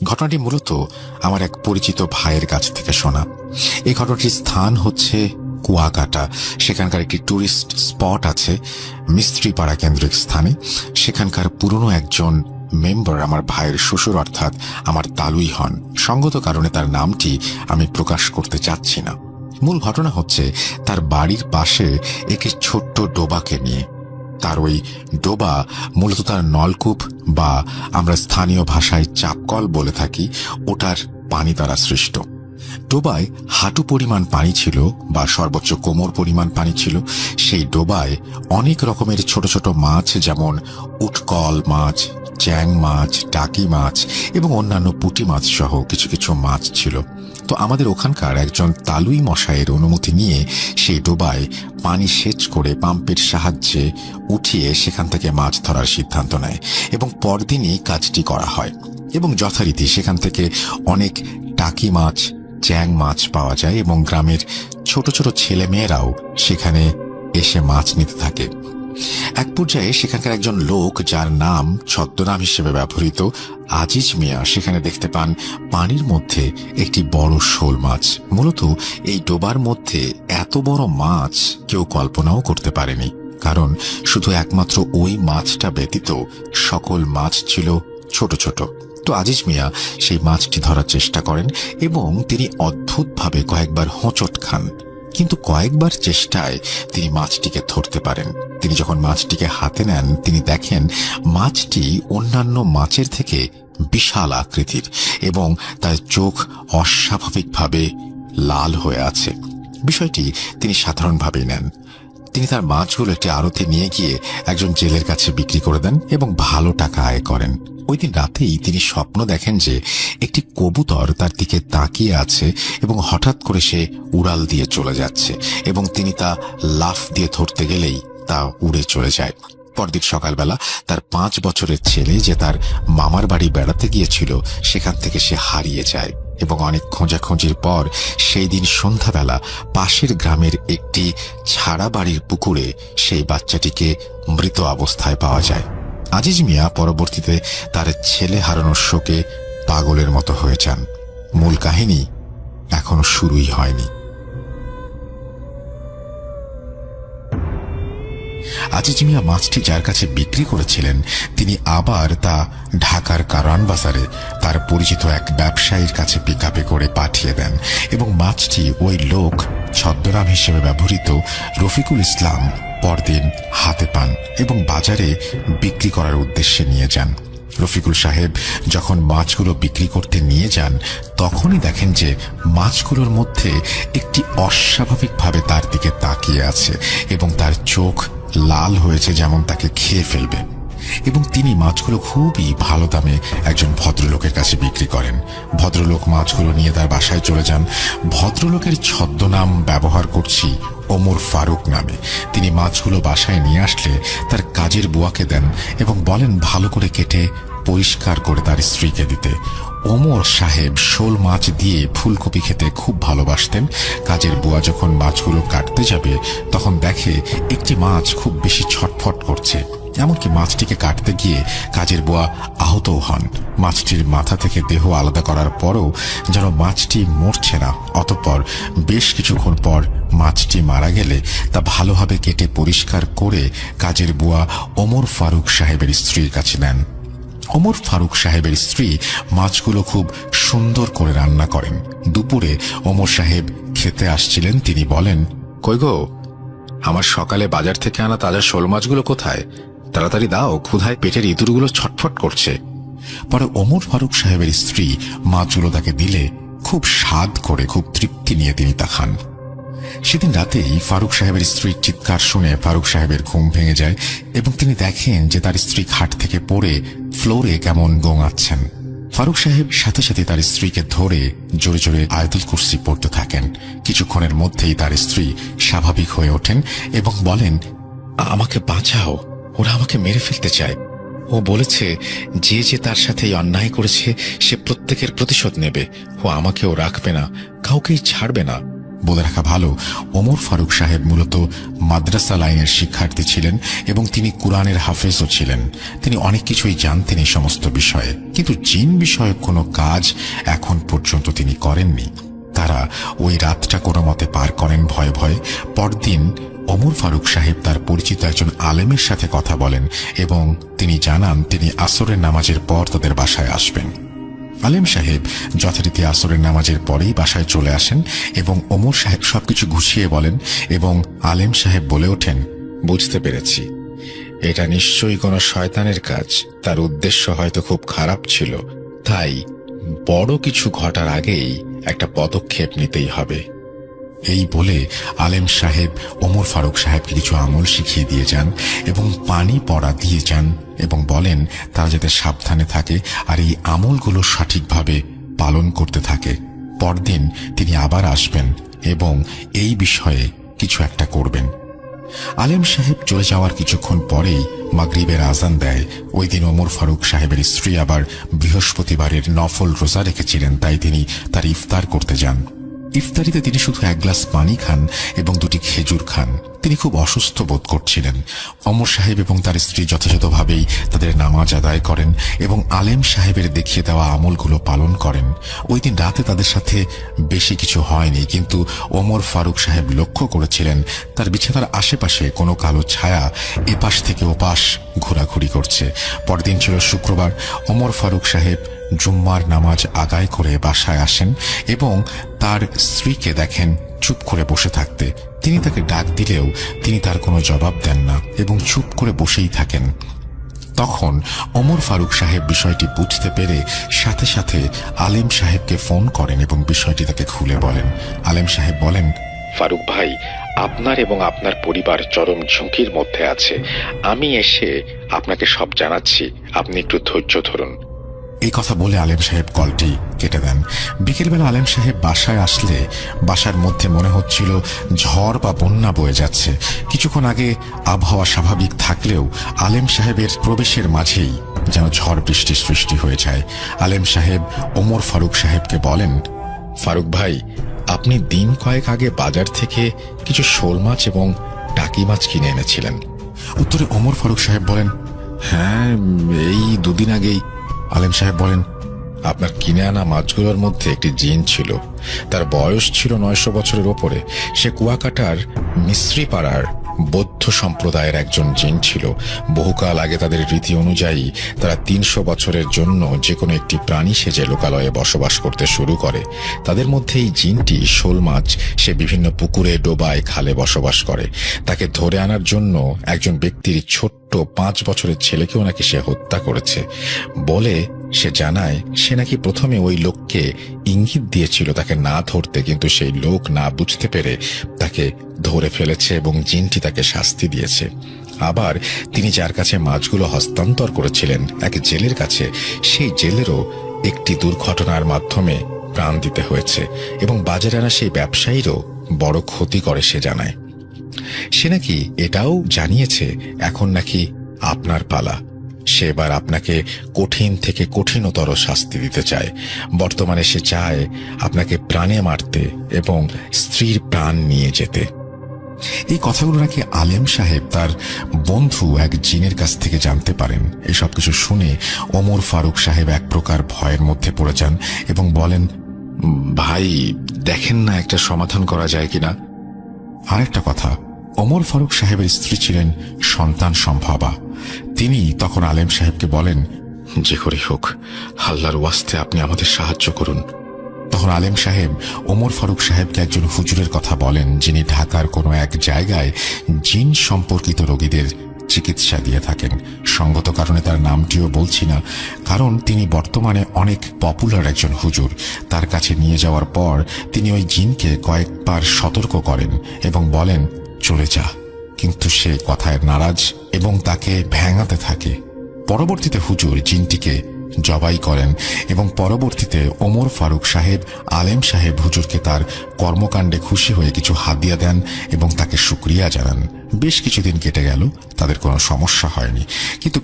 ঘটনাটি মূলত আমার এক পরিচিত ভাইয়ের কাছ থেকে শোনা। এই ঘটনাটির স্থান হচ্ছে কুয়াকাটা। সেখানকার একটি টুরিস্ট স্পট আছে মিস্ত্রিপাড়া কেন্দ্রিক স্থানে। সেখানকার পুরনো একজন মেম্বার আমার ভাইয়ের শ্বশুর, অর্থাৎ আমার দালুই হন। সঙ্গত কারণে তার নামটি আমি প্রকাশ করতে চাচ্ছি না। মূল ঘটনা হচ্ছে তার বাড়ির পাশে একটি ছোট্ট ডোবাকে নিয়ে। তার ওই ডোবা মূলত তার নলকূপ বা আমরা স্থানীয় ভাষায় চাপকল বলে থাকি, ওটার পানি দ্বারা সৃষ্ট। ডোবায় হাঁটু পরিমাণ পানি ছিল বা সর্বোচ্চ কোমর পরিমাণ পানি ছিল। সেই ডোবায় অনেক রকমের ছোট ছোট মাছ, যেমন উটকল মাছ, চ্যাং মাছ, টাকি মাছ এবং অন্যান্য পুঁটি মাছ সহ কিছু কিছু মাছ ছিল। তো আমাদের ওখানকার একজন তালুই মশাইয়ের অনুমতি নিয়ে সেই ডোবায় পানি সেচ করে পাম্পের সাহায্যে উঠিয়ে সেখান থেকে মাছ ধরার সিদ্ধান্ত নেয় এবং পরদিনই কাজটি করা হয়। এবং যথারীতি সেখান থেকে অনেক টাকি মাছ, চ্যাং মাছ পাওয়া যায় এবং গ্রামের ছোট ছোট ছেলে মেয়েরাও সেখানে এসে মাছ নিতে থাকে। এক পর্যায়ে সেখানকার একজন লোক, যার নাম ছদ্মনাম হিসেবে ব্যবহৃত আজিজ মিয়া, সেখানে দেখতে পান পানির মধ্যে একটি বড় শোল মাছ। মূলত এই ডোবার মধ্যে এত বড় মাছ কেউ কল্পনাও করতে পারেনি, কারণ শুধু একমাত্র ওই মাছটা ব্যতীত সকল মাছ ছিল ছোট ছোট। তো আজিজ মিয়া সেই মাছটি ধরার চেষ্টা করেন এবং তিনি অদ্ভুতভাবে কয়েকবার হোঁচট খান, কিন্তু কয়েকবার চেষ্টায় তিনি মাছটিকে ধরতে পারেন। তিনি যখন মাছটিকে হাতে নেন, তিনি দেখেন মাছটি অন্যান্য মাছের থেকে বিশাল আকৃতির এবং তার চোখ অস্বাভাবিকভাবে লাল হয়ে আছে। বিষয়টি তিনি সাধারণভাবেই নেন। তিনি তার মাছগুলো একটি আড়তে নিয়ে গিয়ে একজন জেলের কাছে বিক্রি করে দেন এবং ভালো টাকা আয় করেন। ওই দিন রাতেই তিনি স্বপ্ন দেখেন যে একটি কবুতর তার দিকে তাকিয়ে আছে এবং হঠাৎ করে সে উড়াল দিয়ে চলে যাচ্ছে এবং তিনি তা লাফ দিয়ে ধরতে গেলেই তা উড়ে চলে যায়। পরদিন সকালবেলা তার 5 বছরের ছেলে, যে তার মামার বাড়ি বেড়াতে গিয়েছিল, সেখান থেকে সে হারিয়ে যায় এবং অনেক খোঁজাখুঁজির পর সেই দিন সন্ধ্যাবেলা পাশের গ্রামের একটি ছাড়া বাড়ির পুকুরে সেই বাচ্চাটিকে মৃত অবস্থায় পাওয়া যায়। আজিজ মিয়া পরবর্তীতে তার ছেলে হারানোর শোকে পাগলের মতো হয়ে যান। মূল কাহিনী এখনো শুরুই হয়নি। আজিজ মিয়া মাছটি যার কাছে বিক্রি করেছিলেন, তিনি আবার তা ঢাকার কারওয়ান বাজারে তার পরিচিত এক ব্যবসায়ীর কাছে পিকআপে করে পাঠিয়ে দেন এবং মাছটি ওই লোক ছদ্মনাম হিসেবে ব্যবহৃত রফিকুল ইসলাম পরদিন হাতে পান এবং বাজারে বিক্রি করার উদ্দেশ্যে নিয়ে যান। রফিকুল সাহেব যখন মাছগুলো বিক্রি করতে নিয়ে যান, তখনই দেখেন যে মাছগুলোর মধ্যে একটি অস্বাভাবিকভাবে তার দিকে তাকিয়ে আছে এবং তার চোখ লাল হয়েছে, যেমন তাকে খেয়ে ফেলবে। এবং তিনি মাছগুলো খুবই ভালো দামে একজন ভদ্রলোকের কাছে বিক্রি করেন। ভদ্রলোক মাছগুলো নিয়ে তার বাসায় চলে যান। ভদ্রলোকের ছদ্মনাম ব্যবহার করছি ওমর ফারুক নামে। তিনি মাছগুলো বাসায় নিয়ে আসলে তার কাজের বুয়াকে দেন এবং বলেন ভালো করে কেটে পরিষ্কার করে তার স্ত্রীকে দিতে। ওমর সাহেব শোল মাছ দিয়ে ফুলকপি খেতে খুব ভালোবাসতেন। কাজের বুয়া যখন মাছগুলো কাটতে যাবে, তখন দেখে একটি মাছ খুব বেশি ছটফট করছে। এমনকি মাছটিকে কাটতে গিয়ে কাজের বুয়া আহতও হন। মাছটির মাথা থেকে দেহ আলাদা করার পরও যেন মাছটি মরছে না। অতঃপর বেশ কিছুক্ষণ পর মাছটি মারা গেলে তা ভালোভাবে কেটে পরিষ্কার করে কাজের বুয়া ওমর ফারুক সাহেবের স্ত্রীর কাছে নেন। ওমর ফারুক সাহেবের স্ত্রী মাছগুলো খুব সুন্দর করে রান্না করেন। দুপুরে ওমর সাহেব খেতে আসছিলেন। তিনি বলেন, কই গো, আমার সকালে বাজার থেকে আনা তাজা শোল মাছগুলো কোথায়? তাড়াতাড়ি দাও, ক্ষুধায় পেটের ইঁদুরগুলো ছটফট করছে। পরে ওমর ফারুক সাহেবের স্ত্রী মাছগুলো তাকে দিলে খুব স্বাদ করে, খুব তৃপ্তি নিয়ে তিনি তা খান। সেদিন রাতেই ফারুক সাহেবের স্ত্রীর চিৎকার শুনে ফারুক সাহেবের ঘুম ভেঙে যায় এবং তিনি দেখেন যে তার স্ত্রী খাট থেকে পড়ে ফ্লোরে কেমন গোঙাচ্ছেন। ফারুক সাহেব সাথে সাথে তার স্ত্রীকে ধরে জোরে জোরে আয়াতুল কুরসি পড়তে থাকেন। কিছুক্ষণের মধ্যেই তার স্ত্রী স্বাভাবিক হয়ে ওঠেন এবং বলেন, আমাকে বাঁচাও, ওরা আমাকে মেরে ফেলতে চায়। ও বলেছে যে যে তার সাথে অন্যায় করেছে সে প্রত্যেকের প্রতিশোধ নেবে। ও আমাকেও রাখবে না, কাউকেই ছাড়বে না। বলে রাখা ভালো, ওমর ফারুক সাহেব মূলত মাদ্রাসা লাইনের শিক্ষার্থী ছিলেন এবং তিনি কুরআনের হাফেজও ছিলেন। তিনি অনেক কিছুই জানতেন এই সমস্ত বিষয়ে, কিন্তু জিন বিষয়ক কোনো কাজ এখন পর্যন্ত তিনি করেননি। তারা ওই রাতটা কোনো মতে পার করেন ভয়ে ভয়ে। পরদিন ওমর ফারুক সাহেব তার পরিচিত একজন আলেমের সাথে কথা বলেন এবং তিনি জানান তিনি আসরের নামাজের পর তাদের বাসায় আসবেন। আলেম সাহেব যথারীতি আসরের নামাজের পরেই বাসায় চলে আসেন এবং ওমর সাহেব সবকিছু গুছিয়ে বলেন এবং আলেম সাহেব বলে ওঠেন, বুঝতে পেরেছি, এটা নিশ্চয়ই কোনো শয়তানের কাজ। তার উদ্দেশ্য হয়তো খুব খারাপ ছিল, তাই বড় কিছু ঘটার আগেই একটা পদক্ষেপ নিতেই হবে। এই বলে আলেম সাহেব ওমর ফারুক সাহেবকে কিছু আমল শিখিয়ে দিয়ে যান এবং পানি পড়া দিয়ে যান এবং বলেন তারা যাতে সাবধানে থাকে আর এই আমলগুলো সঠিকভাবে পালন করতে থাকে। পরদিন তিনি আবার আসবেন এবং এই বিষয়ে কিছু একটা করবেন। আলেম সাহেব চলে যাওয়ার কিছুক্ষণ পরেই মাগরিবের আজান দেয়। ওই দিন ওমর ফারুক সাহেবের স্ত্রী আবার বৃহস্পতিবারের নফল রোজা রেখেছিলেন, তাই তিনি তার ইফতার করতে যান। ইফতারিতে তিনি শুধু এক গ্লাস পানি খান এবং দুটি খেজুর খান। তিনি খুব অসুস্থ বোধ করছিলেন। ওমর সাহেব এবং তার স্ত্রী যথাযথভাবেই তাদের নামাজ আদায় করেন এবং আলেম সাহেবের দেখিয়ে দেওয়া আমলগুলো পালন করেন। ওই দিন রাতে তাদের সাথে বেশি কিছু হয়নি, কিন্তু ওমর ফারুক সাহেব লক্ষ্য করেছিলেন তার বিছানার আশেপাশে কোনো কালো ছায়া এপাশ থেকে ওপাশ ঘোরাঘুরি করছে। পরদিন ছিল শুক্রবার। ওমর ফারুক সাহেব জুম্মার নামাজ আদায় করে বাসায় আসেন এবং তার স্ত্রীকে দেখেন চুপ করে বসে থাকতে। তিনি তাকে ডাক দিলেও তিনি তার কোনো জবাব দেন না এবং চুপ করে বসেই থাকেন। তখন ওমর ফারুক সাহেব বিষয়টি বুঝতে পেরে সাথে সাথে আলেম সাহেবকে ফোন করেন এবং বিষয়টি তাকে খুলে বলেন। আলেম সাহেব বলেন, ফারুক ভাই, আপনার এবং আপনার পরিবার চরম ঝুঁকির মধ্যে আছে। আমি এসে আপনাকে সব জানাচ্ছি, আপনি একটু ধৈর্য ধরুন। এই কথা বলে আলেম সাহেব কলটি কেটে দেন। বিকেলবেলা আলেম সাহেব বাসায় আসলে বাসার মধ্যে মনে হচ্ছিল ঝড় বা বন্যা বয়ে যাচ্ছে। কিছুক্ষণ আগে আবহাওয়া স্বাভাবিক থাকলেও আলেম সাহেবের প্রবেশের মাঝেই যেন ঝড় বৃষ্টির সৃষ্টি হয়ে যায়। আলেম সাহেব ওমর ফারুক সাহেবকে বলেন, ফারুক ভাই, আপনি দিন কয়েক আগে বাজার থেকে কিছু শোল মাছ এবং টাকি মাছ কিনে এনেছিলেন। উত্তরে ওমর ফারুক সাহেব বলেন, হ্যাঁ, এই দুদিন আগেই। আলেম সাহেব বলেন, আপনার কিনে আনা মাছগুলোর মধ্যে একটি জিন ছিল। তার বয়স ছিল 900 বছরের ওপরে। সে কুয়াকাটার মিস্ত্রি পাড়ার বৌদ্ধ সম্প্রদায়ের একজন জিন ছিল। বহুকাল আগে তাদের রীতি অনুযায়ী তারা 300 বছরের জন্য যে কোনো একটি প্রাণী সেজে লোকালয়ে বসবাস করতে শুরু করে। তাদের মধ্যে এই জিনটি শোল মাছ, সে বিভিন্ন পুকুরে, ডোবায়, খালে বসবাস করে। তাকে ধরে আনার জন্য একজন ব্যক্তির ছোট্ট 5 বছরের ছেলেকেও নাকি সে হত্যা করেছে বলে সে জানায়। সে নাকি প্রথমে ওই লোককে ইঙ্গিত দিয়েছিল তাকে না ধরতে, কিন্তু সেই লোক না বুঝতে পেরে তাকে ধরে ফেলেছে এবং জিনটি তাকে শাস্তি দিয়েছে। আবার তিনি যার কাছে মাছগুলো হস্তান্তর করেছিলেন, এক জেলের কাছে, সেই জেলেরও একটি দুর্ঘটনার মাধ্যমে প্রাণ দিতে হয়েছে এবং বাজারে আনা সেই ব্যবসায়ীরও বড় ক্ষতি করে সে জানায়। সে নাকি এটাও জানিয়েছে এখন নাকি আপনার পালা। সে এবার আপনাকে কঠিন থেকে কঠিনতর শাস্তি দিতে চায়। বর্তমানে সে চায় আপনাকে প্রাণে মারতে এবং স্ত্রীর প্রাণ নিয়ে যেতে। এই কথাগুলো নাকি আলেম সাহেব তার বন্ধু এক জিনের কাছ থেকে জানতে পারেন। এসব কিছু শুনে ওমর ফারুক সাহেব এক প্রকার ভয়ের মধ্যে পড়ে যান এবং বলেন, ভাই, দেখেন না একটা সমাধান করা যায় কিনা। আরেকটা কথা, ওমর ফারুক সাহেবের স্ত্রী ছিলেন সন্তান সম্ভবা। তিনি তখন আলেম সাহেবকে বলেন, যে করে হোক আল্লাহর ওয়াস্তে আপনি আমাদের সাহায্য করুন। তখন আলেম সাহেব ওমর ফারুক সাহেবকে একজন হুজুরের কথা বলেন, যিনি ঢাকার কোনো এক জায়গায় জিন সম্পর্কিত রোগীদের চিকিৎসা দিয়ে থাকেন। সঙ্গত কারণে তার নামটিও বলছি না, কারণ তিনি বর্তমানে অনেক পপুলার একজন হুজুর। তার কাছে নিয়ে যাওয়ার পর তিনি ওই জিনকে কয়েকবার সতর্ক করেন এবং বলেন, চলে যা, কিন্তু সে কথায় নারাজ এবং তাকে ভেঙাতে থাকে। পরবর্তীতে হুজুর জিনটিকে জবাই করেন এবং পরবর্তীতে ওমর ফারুক সাহেব আলেম সাহেব হুজুরকে তার কর্মকাণ্ডে খুশি হয়ে কিছু হাদিয়া দেন এবং তাকে শুকরিয়া জানান। বেশ কিছুদিন কেটে গেল, তাদের কোনো সমস্যা হয়নি, কিন্তু